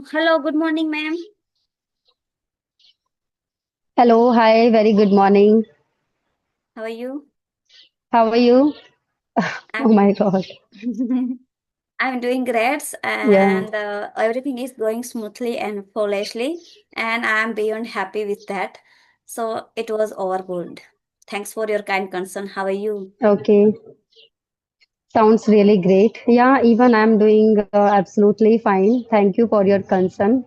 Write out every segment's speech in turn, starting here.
Hello, good morning, ma'am. Hello, hi, very good morning. How are you? How are you? Oh I'm my God. I'm doing great, Yeah. and everything is going smoothly and flawlessly, and I'm beyond happy with that. So it was over good. Thanks for your kind concern. How are you? Okay. Sounds really great. Yeah, even I'm doing absolutely fine. Thank you for your concern.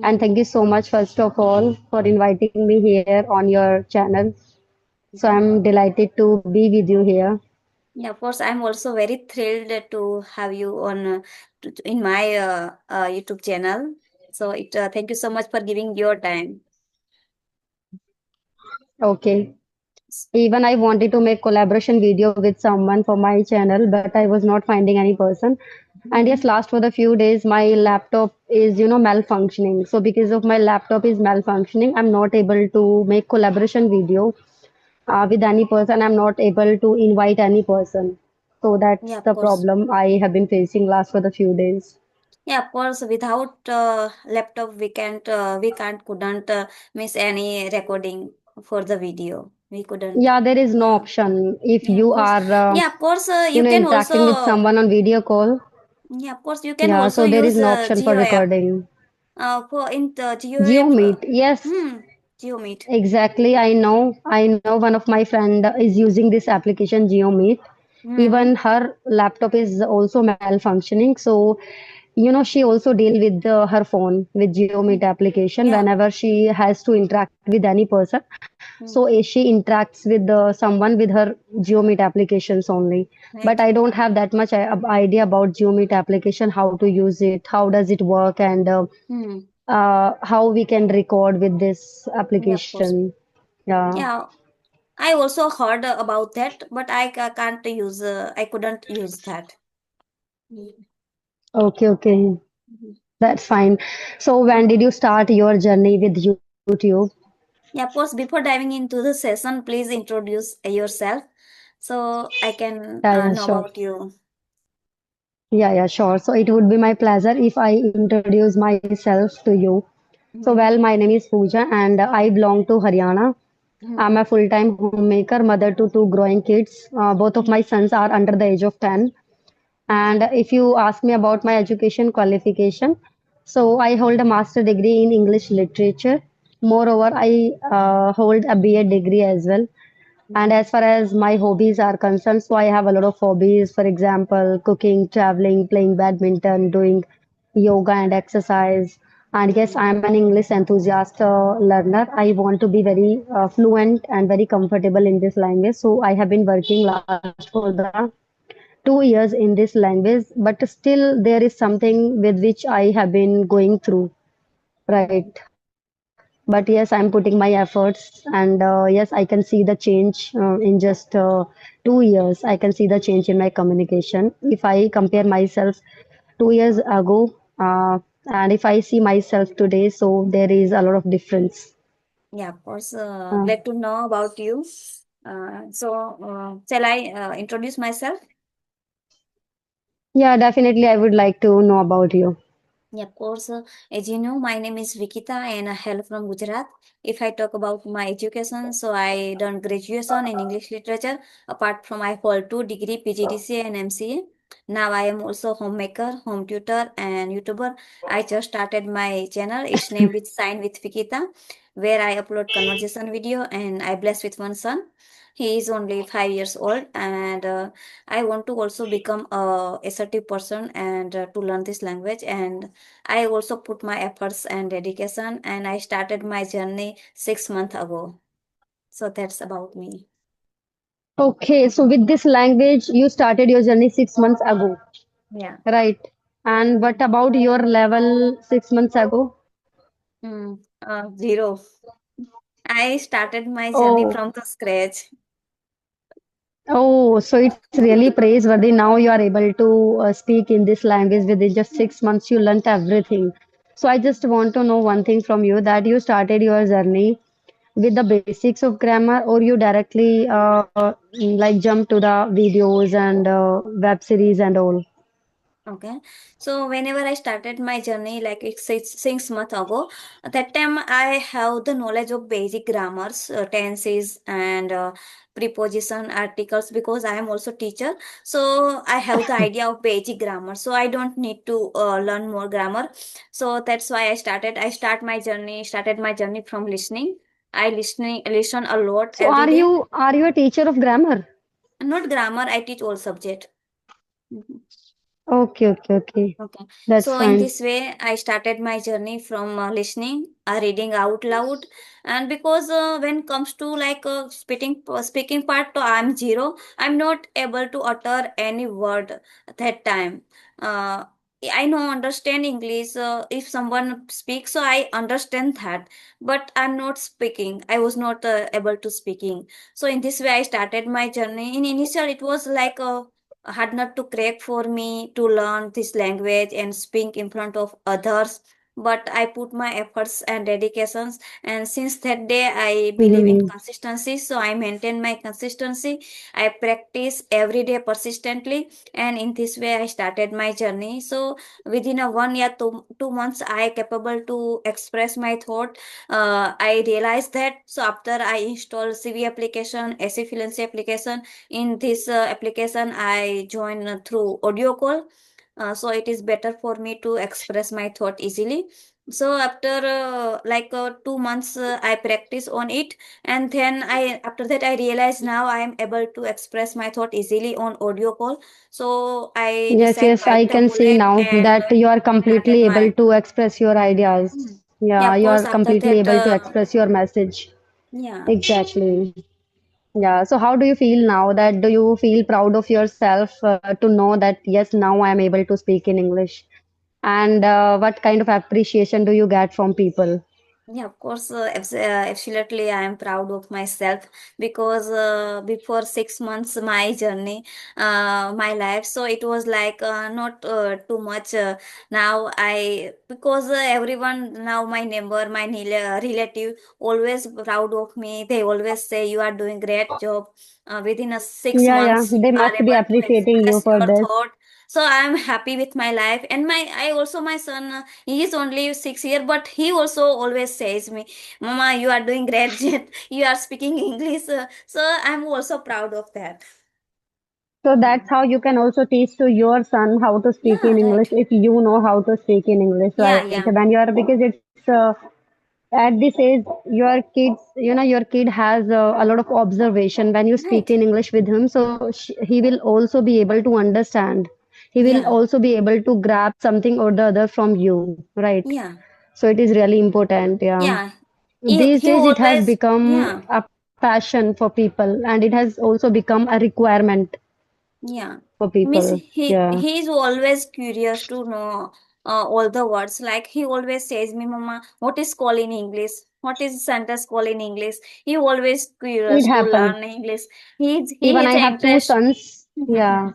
And Mhm. thank you so much, first of all, for inviting me here on your channel. So Mhm. I'm delighted to be with you here. Yeah, of course. I'm also very thrilled to have you on in my YouTube channel. So thank you so much for giving your time. Okay. Even I wanted to make collaboration video with someone for my channel, but I was not finding any person. And yes, last for the few days, my laptop is, malfunctioning. So because of my laptop is malfunctioning, I'm not able to make collaboration video with any person. I'm not able to invite any person. So Yeah, that's of the course. problem I have been facing last for the few days. Yeah, of course. Without laptop, we can't couldn't miss any recording for the video. We couldn't. Yeah, there is no Yeah, option. If yeah, of you course. are, Yeah, of course. You can interacting with also. someone on video call, Yeah, of course. You can yeah, also so there is use no option for Geo app. recording. For in the Geo Geo app. Meet, yes, Geo Meet. exactly. I know one of my friend is using this application GeoMeet. Hmm. Even her laptop is also malfunctioning. So, she also deal with her phone with GeoMeet application Yeah. whenever she has to interact with any person. Hmm. So she interacts with someone with her GeoMeet applications only. But Right. I don't have that much idea about GeoMeet application, how to use it, how does it work, and Hmm. how we can record with this Yeah, of course. application. Yeah. Yeah. I also heard about that, but can't use. I couldn't use that. Okay, okay. Mhm. That's fine. So when did you start your journey with YouTube? Yeah, of course. Before diving into the session, please introduce yourself so I can Yeah, yeah, know sure. about you. Yeah, yeah, sure. So it would be my pleasure if I introduce myself to you. So, Mm-hmm. well, my name is Pooja and I belong to Haryana. I'm a full-time homemaker, mother to two growing kids. Both of my sons are under the age of 10. And if you ask me about my education qualification, so I hold a master degree in English literature. Moreover, I hold a BA degree as well. And as far as my hobbies are concerned, so I have a lot of hobbies. For example, cooking, traveling, playing badminton, doing yoga and exercise. And yes, I'm an English enthusiast learner. I want to be very fluent and very comfortable in this language. So I have been working last for the 2 years in this language, but still there is something with which I have been going through, right? But yes, I'm putting my efforts, and yes, I can see the change in just 2 years. I can see the change in my communication. If I compare myself 2 years ago, and if I see myself today, so there is a lot of difference. Yeah, of course. Uh, Glad to know about you. Shall I introduce myself? yeah, definitely, I would like to know about you. Yeah, of course. As you know, my name is Vikita and I hail from Gujarat. If I talk about my education, so I done graduation in English literature. Apart from I hold two degree PGDCA and MCA. Now I am also homemaker, home tutor, and YouTuber. I just started my channel. It's named with Sign with Vikita, where I upload conversation video and I bless with one son. He is only 5 years old, and I want to also become a assertive person and to learn this language. And I also put my efforts and dedication, and I started my journey 6 months ago. So that's about me. Okay, so with this language, you started your journey 6 months ago. Yeah. Right. And what about your level 6 months ago? Zero. I started my journey Oh, from the scratch. oh, so it's really praiseworthy. Now you are able to speak in this language within just 6 months. You learnt everything. So I just want to know one thing from you that you started your journey with the basics of grammar, or you directly like jump to the videos and web series and all. Okay, so whenever I started my journey, like it's 6 months ago, at that time I have the knowledge of basic grammars, tenses, and preposition articles because I am also teacher. So I have the idea of basic grammar. So I don't need to learn more grammar. So that's why started my journey from listening. Listen a lot So every day. are you a teacher of grammar? Not grammar, I teach all subject. Mhm. Okay, okay, okay. Okay. That's So in fine. this way, I started my journey from listening, reading out loud, and because when it comes to like speaking part, I'm zero. I'm not able to utter any word at that time. Uh, I know understand English. If someone speaks, so I understand that, but I'm not speaking. I was not able to speaking. So in this way, I started my journey. In initial, it was like hard not to crack for me to learn this language and speak in front of others, but I put my efforts and dedications, and since that day I believe in Hmm. consistency, so I maintain my consistency. I practice every day persistently, and in this way I started my journey. So within a 1 year, 2 months, I capable to express my thought. I realized that, so after I install CV application, SC fluency application. In this application I join through audio call, so it is better for me to express my thought easily. So after 2 months I practice on it, and then I after that I realize now I am able to express my thought easily on audio call. So I Yes, decide yes, bite I the can see bullet now and that you are started completely my. able to express your ideas. Hmm. Yeah, Yeah, of you course are after completely that, able to express your message. yeah. Exactly. Yeah. So how do you feel now? That do you feel proud of yourself to know that yes, now I am able to speak in English? And what kind of appreciation do you get from people? Yeah, of course, absolutely. I am proud of myself because before 6 months, my journey, my life, so it was like not too much. Now because everyone, now my neighbor, my relative, always proud of me. They always say you are doing great job. Within a six Yeah, yeah. months, you They are must be able to appreciating you express for your this. thought. So I am happy with my life, and I also my son. He is only 6 years, but he also always says me, "Mama, you are doing great. You are speaking English." So I'm also proud of that. So that's how you can also teach to your son how to speak Yeah, in English right. if you know how to speak in English, Yeah, right? yeah, When you are, because it's at this age, your kids, your kid has a lot of observation when you speak right. in English with him. So he will also be able to understand. He will Yeah, also be able to grab something or the other from you, right? yeah, So it is really important, yeah. yeah. These He days, it has always, become yeah. a passion for people, and it has also become a requirement Yeah, for Miss, people. Yeah. he is always curious to know all the words. Like he always says me, Mama, what is call in English? What is sentence call in English? He always It curious to happens. learn English. He Even has I an have two interest. sons. Yeah.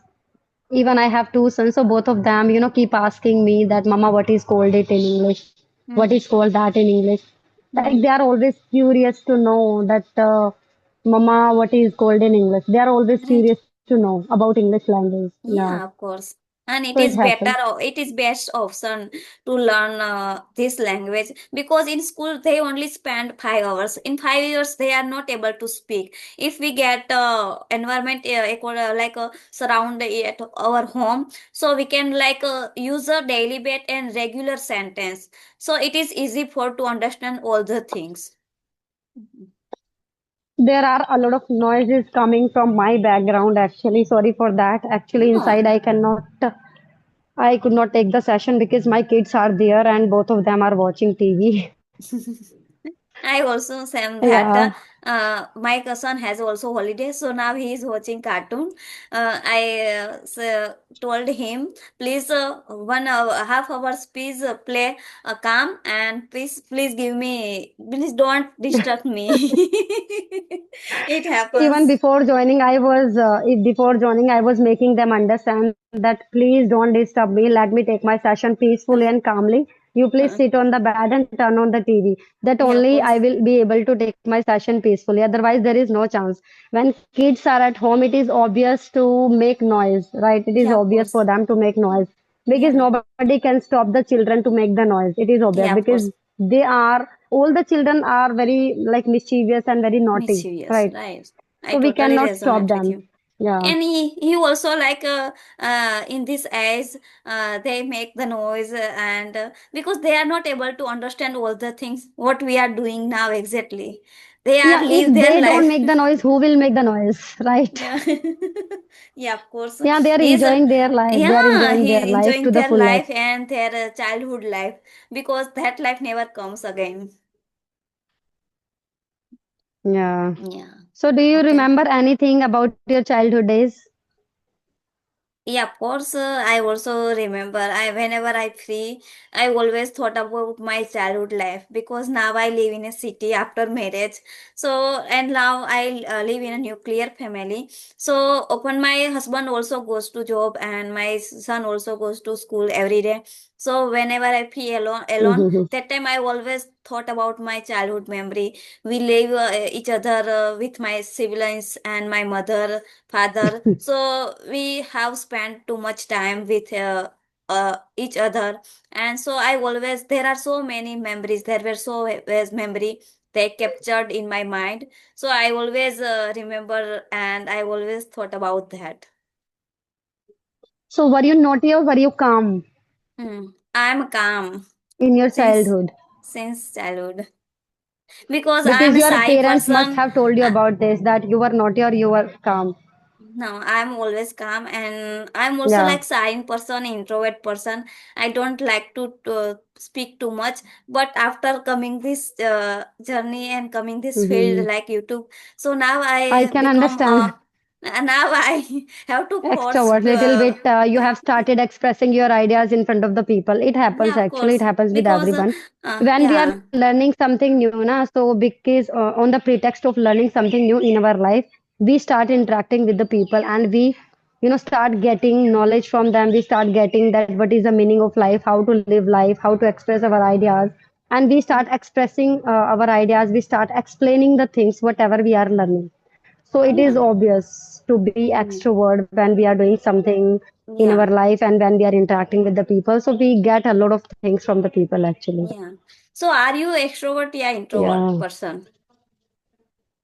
Even I have two sons, so both of them, keep asking me that, Mama, what is called it in English? What Hmm. is called that in English? Like Hmm. they are always curious to know that, Mama, what is called in English? They are always Right. curious to know about English language. Yeah. Yeah, of course. And So it happens. it is best option to learn this language because in school they only spend 5 hours. In 5 years they are not able to speak. If we get environment surround at our home, so we can use a daily bit and regular sentence. So it is easy for to understand all the things. Mhm. There are a lot of noises coming from my background, actually. Sorry for that. Actually, No. inside I could not take the session because my kids are there and both of them are watching TV. I also same that Yeah. my cousin has also holiday, so now he is watching cartoon. I told him, please 1 hour, half hours, please play calm and please give me, please don't disturb me. It Even happens. before joining, I was making them understand that please don't disturb me. Let me take my session peacefully and calmly. You please sit on the bed and turn on the TV. That Yeah, of only I course. will be able to take my session peacefully. Otherwise, there is no chance. When kids are at home, it is obvious to make noise, right? It is Yeah, of obvious for course. them to make noise. because Yeah, nobody can stop the children to make the noise. It is obvious yeah, of because course, they are all the children are very like mischievous and very naughty, mischievous, right? right? I So we totally cannot stop resonate with them. you. Yeah. And he also like in this age they make the noise and because they are not able to understand all the things what we are doing now exactly. They are Yeah, if live their they don't life. make the noise, who will make the noise, right? Yeah. Yeah, of course. Yeah, they are He's enjoying their life. They are yeah, enjoying their he life enjoying to the their life fullest. and their childhood life because that life never comes again. Yeah. Yeah. So, do you Okay. remember anything about your childhood days? Yeah, of course. I also remember. I whenever I free, I always thought about my childhood life because now I live in a city after marriage. So and now I live in a nuclear family. So upon my husband also goes to job and my son also goes to school every day. So whenever I feel alone, that time I always thought about my childhood memory. We live each other with my siblings and my mother father, so we have spent too much time with each other. And so I always there are so many memories, there were so was memory they captured in my mind, so I always remember and I always thought about that. So, were you naughty or were you calm I'm calm in your since childhood? childhood because I'm Because a your shy parents must person. have told you uh, about this that you were naughty or you were calm. No, I'm always calm and I'm also Yeah. like silent person, introvert person. I don't like to speak too much. But after coming this journey and coming this field Hmm. like YouTube, so now I I can become understand. now I have to force. Extrovert, little bit. You have started expressing your ideas in front of the people. It happens Yeah, of actually. It course, happens with because everyone. When we are yeah, learning something new, na, so because on the pretext of learning something new in our life, we start interacting with the people and we, start getting knowledge from them. We start getting that what is the meaning of life, how to live life, how to express our ideas, and we start expressing our ideas. We start explaining the things whatever we are learning. So it is yeah, obvious to be mm, extrovert when we are doing something in our yeah, life and when we are interacting with the people. So we get a lot of things from the people actually. yeah. So are you extrovert, yeah, introvert Yeah. person?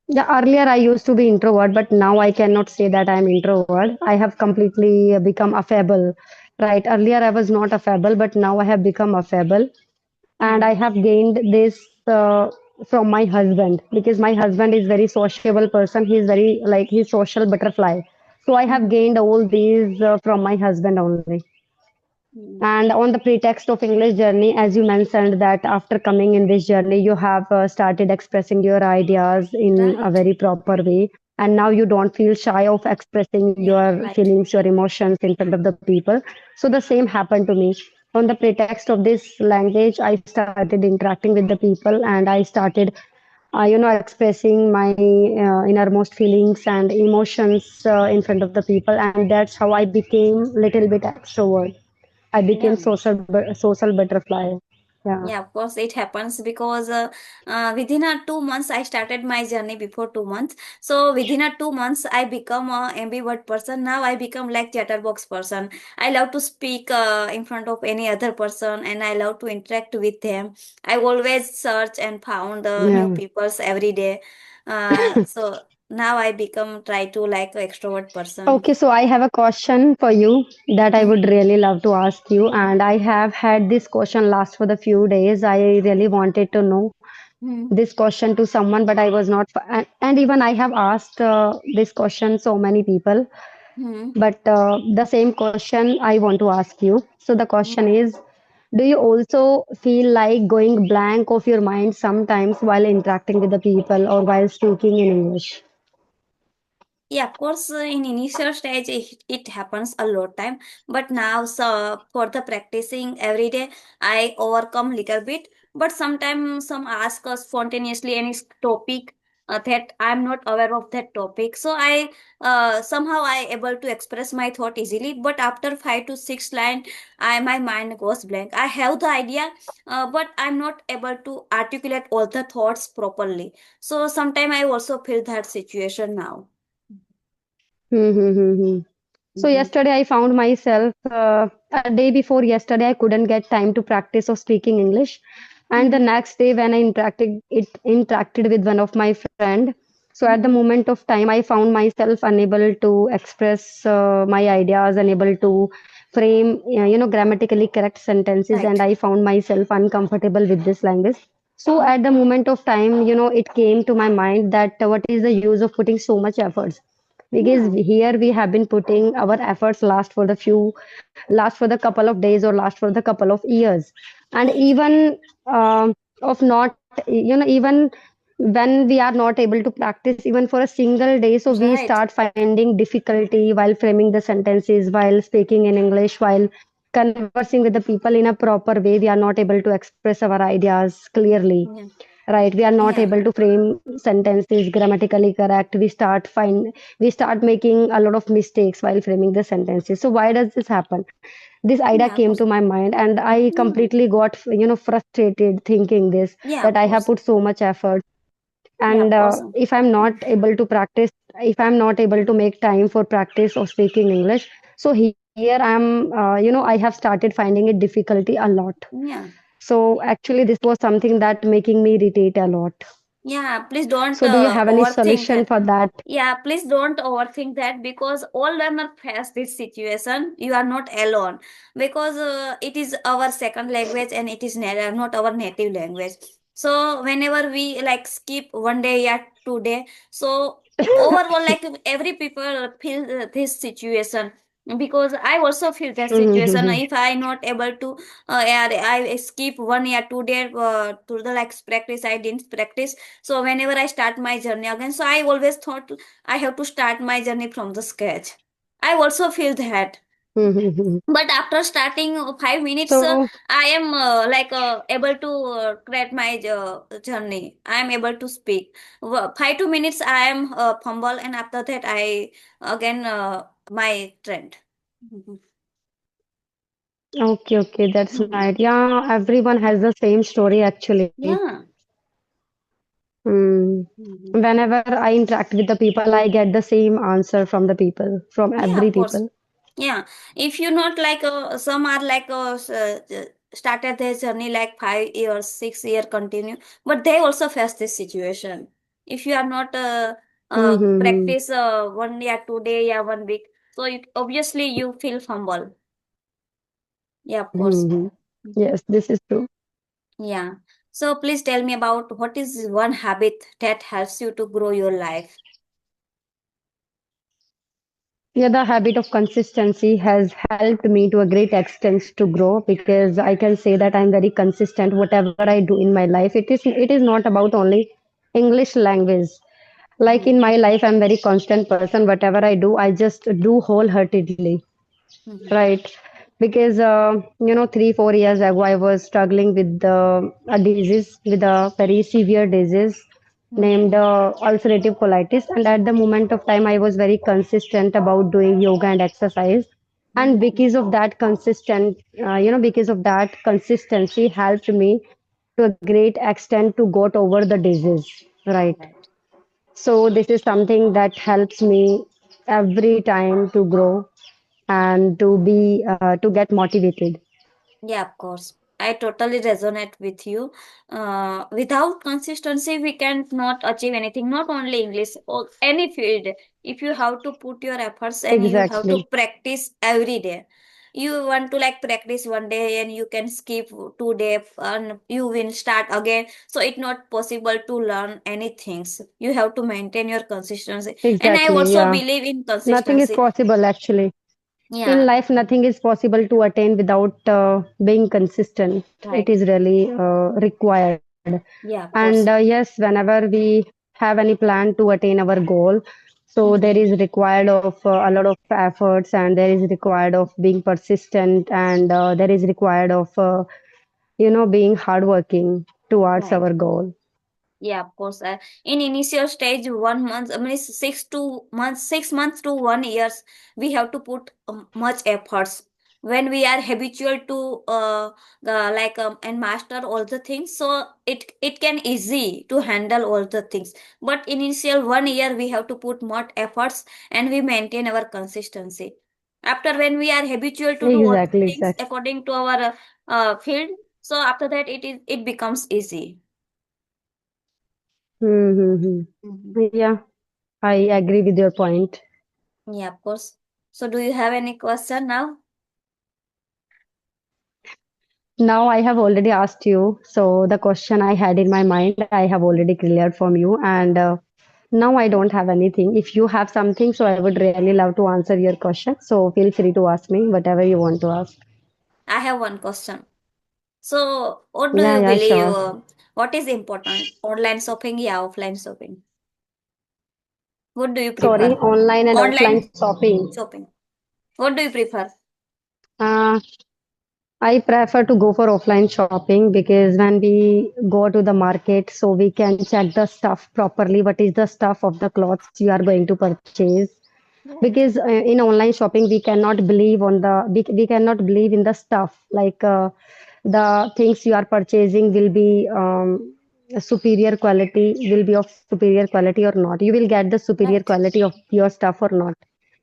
Yeah, earlier I used to be introvert, but now I cannot say that I'm introvert. I have completely become affable. Right. Earlier I was not affable, but now I have become affable. And I Hmm. have gained this from my husband because my husband is very sociable person. He's very like he's social butterfly. So I have Hmm. gained all these from my husband only. Hmm. And on the pretext of English journey, as you mentioned that after coming in this journey, you have started expressing your ideas in a Right. very proper way. And now you don't feel shy of expressing Yeah, your right. feelings, your emotions in front of the people. So the same happened to me. On the pretext of this language, I started interacting with the people and I started, expressing my innermost feelings and emotions in front of the people. And that's how I became little bit extrovert. I became Yeah. social butterfly. Yeah. Yeah, of course it happens because within a 2 months I started my journey before 2 months. So within a 2 months I become a ambivert person. Now I become like chatterbox person. I love to speak in front of any other person and I love to interact with them. I always search and found new Yeah. peoples every day. So now I become try to like an extrovert person. Okay, so I have a question for you that I would Mm-hmm. really love to ask you. And I have had this question last for the few days. I really wanted to know this question to someone, but I was not. And even I have asked this question so many people. Mm-hmm. But the same question I want to ask you. So the question is, do you also feel like going blank of your mind sometimes while interacting with the people or while speaking in English? Yeah, of course, in initial stage it happens a lot time, but now so for the practicing every day, I overcome little bit. But sometimes some ask us spontaneously any topic that I'm not aware of that topic. So I somehow I able to express my thought easily. But after 5 to 6 line, I my mind goes blank. I have the idea, but I'm not able to articulate all the thoughts properly. So sometimes I also feel that situation now. Hmm, hmm, hmm, hmm. So yesterday I found myself a day before yesterday I couldn't get time to practice of speaking English, and the Mhm. next day when I interacted with one of my friend. So at the Mhm. moment of time I found myself unable to express my ideas, unable to frame grammatically correct sentences, and Right. I found myself uncomfortable with this language. So Mhm. at the moment of time, it came to my mind that what is the use of putting so much efforts, because Yeah. here we have been putting our efforts last for the couple of days or last for the couple of years, and Right. even of not even when we are not able to practice even for a single day, so we Right. start finding difficulty while framing the sentences, while speaking in English, while conversing with the people in a proper way. We are not able to express our ideas clearly. Yeah. Right, we are not Yeah. able to frame sentences grammatically correct. We start making a lot of mistakes while framing the sentences. So why does this happen? This idea Yeah. Of came course. to my mind, and I Yeah. completely got frustrated thinking this, Yeah. that Of I have course. put so much effort, Yeah. and Of course. if I'm not able to practice, if I'm not able to make time for practice of speaking English, so here I'm I have started finding it difficulty a lot. Yeah. So actually this was something that making me irritate a lot. Yeah. Please don't So do you have any overthink solution that. for that? Yeah, please don't overthink that because all learners face this situation. You are not alone because it is our second language and it is not our native language. So whenever we like skip one day or 2 day, so overall like every people feel this situation because I also feel that situation. Mhm, If I not able to, yeah, I skip 1 or 2 day to the like practice. I didn't practice, so whenever I start my journey again, so I always thought I have to start my journey from the scratch. I also feel that. mhm. But after starting 5 minutes, So, I am able to create my journey. I am able to speak. 5 2 minutes I am fumble, and after that I again my trend. Mhm. okay, okay, that's Mhm. right. Yeah, everyone has the same story actually. Yeah. Mm. Mhm. Whenever I interact with the people, I get the same answer from the people, from Yeah, every of course. people. Yeah, if you not like some are like started their journey like 5 years, 6 year continue, but they also face this situation. If you are not Mm-hmm. practice 1 year, 2 day, yeah, 1 week, so obviously you feel fumble. Yeah, of course. Mm-hmm. Mhm. Yes, this is true. Yeah. So please tell me about what is one habit that helps you to grow your life. Yeah, the habit of consistency has helped me to a great extent to grow, because I can say that I'm very consistent whatever I do in my life. It is not about only English language. Like Mhm. in my life, I'm very constant person. Whatever I do, I just do wholeheartedly, Mhm. right? Because 3 4 years ago, I was struggling with a disease, with a very severe disease named Mhm. ulcerative colitis. And at the moment of time, I was very consistent about doing yoga and exercise. And Mhm. because of that consistency helped me to a great extent to got over the disease, right? Right. So this is something that helps me every time to grow and to get motivated. Yeah, of course. I totally resonate with you. Without consistency, we can not achieve anything, not only English or any field. If you have to put your efforts and you have to Exactly. practice every day. You want to like practice 1 day and you can skip 2 day and you will start again. So it's not possible to learn anything. You have to maintain your consistency. And I Exactly. also Yeah. believe in Nothing is consistency. possible actually. In Yeah, life, nothing is possible to attain without being consistent. It right. is really required. Yeah, of And course. yes, whenever we have any plan to attain our goal, so there Mhm. is required of a lot of efforts, and there is required of being persistent, and there is required of being hardworking towards Right. our goal. Yeah, of course. In initial stage, 1 month, I mean, 6 2 months, 6 months to 1 years, we have to put much efforts. When we are habitual to like and master all the things, so it can easy to handle all the things. But initial 1 year, we have to put more efforts and we maintain our consistency. After when we are habitual to do all the Exactly, things exactly. according to our field, so after that it becomes easy. Mm-hmm. Mhm. Yeah, I agree with your point. Yeah, of course. So do you have any question now? Now I have already asked you, so the question I had in my mind, I have already cleared from you, and now I don't have anything. If you have something, so I would really love to answer your question. So feel free to ask me whatever you want to ask. I have one question. So what do Yeah, you yeah, believe? sure. What is important? Online shopping, yeah, offline shopping. What do you Sorry, prefer? online and offline Online shopping. shopping. What do you prefer? Uh, I prefer to go for offline shopping because when we go to the market, so we can check the stuff properly. What is the stuff of the clothes you are going to purchase? Right. Because in online shopping, we cannot believe in the stuff like the things you are purchasing will be superior quality, will be of superior quality or not. You will get the superior Right. quality of your stuff or not.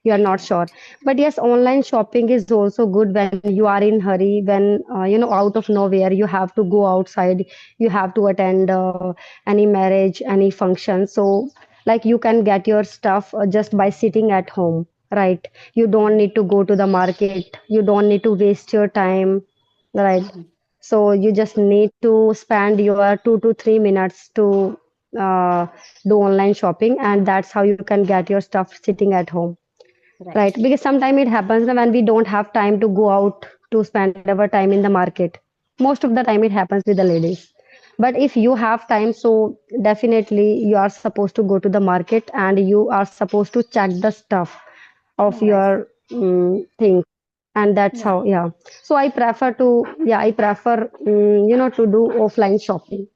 You are not Right. sure. But yes, online shopping is also good when you are in hurry, when out of nowhere you have to go outside, you have to attend any marriage, any function. So like you can get your stuff just by sitting at home, right? You don't need to go to the market, you don't need to waste your time, right? Mhm. So you just need to spend your 2 to 3 minutes to uh, do online shopping, and that's how you can get your stuff sitting at home, right? Right. Because sometimes it happens that when we don't have time to go out to spend our time in the market. Most of the time it happens with the ladies. But if you have time, so definitely you are supposed to go to the market and you are supposed to check the stuff of Right. your things. And that's Yeah. how, yeah. So I prefer, to do offline shopping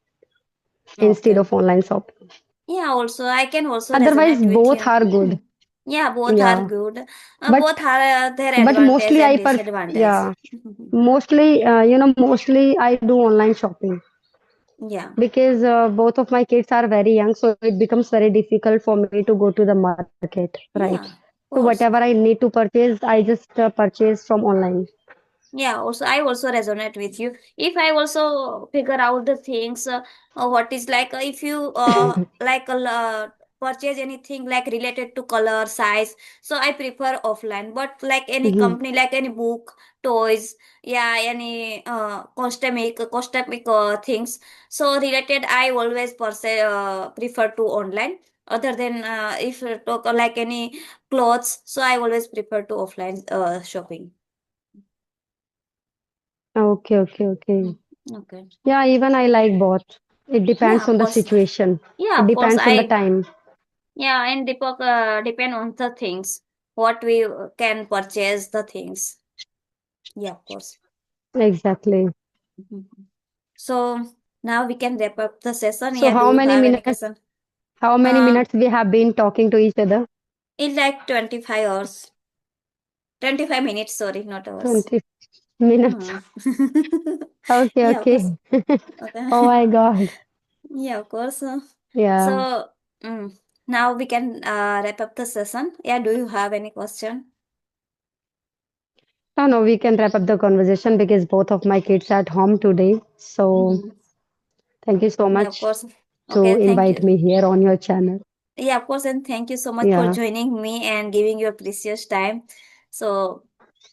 instead Okay. of online shopping. Yeah, also I can also Otherwise, resonate with both you. are good. Yeah, both are Yeah. good. But Both have their but advantage mostly and yeah. disadvantage. Mostly I do online shopping Yeah. because both of my kids are very young, so it becomes very difficult for me to go to the market, right? Yeah, of So whatever course. I need to purchase, I just purchase from online. Yeah, also I also resonate with you. If I also figure out the things, what is like if you like purchase anything like related to color, size, so I prefer offline. But like any Mhm. company, like any book, toys, yeah, any cosmetic things, so related I always prefer to online. Other than if you talk like any clothes, so I always prefer to offline shopping. Okay, okay, okay. Mm, okay. Yeah, even I like both. It Yeah, depends of on the course. situation. Yeah, It of course. depends on the time. Yeah, and Deepak, depend on the things, what we can purchase the things. Yeah, of course. Exactly. Mhm. So now we can wrap up the session. So Yeah, do you have any question? how many Uh, minutes we have been talking to each other? in like 25 hours. 25 minutes, sorry, not hours. 20 minutes. Hmm. Okay, Yeah, of okay. course. Okay. Oh my God. Yeah, of course. Yeah. So mm, now we can wrap up the session. Yeah, do you have any question? No, no, we can wrap up the conversation because both of my kids are at home today. So Mhm. thank you so Yeah, of much course. to Okay, thank invite you. me here on your channel. Yeah, of course, and thank you so much for Yeah. joining me and giving your precious time. So,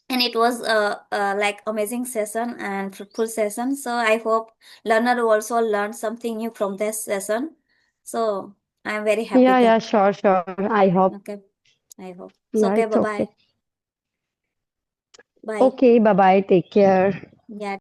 and it was like amazing session and fruitful session. So I hope learner also learned something new from this session. So I'm very happy Yeah, yeah, that. sure, sure. I hope. Okay, I hope. So Yeah, okay, it's bye okay. bye. Bye. Okay, bye bye. Take care. Yeah.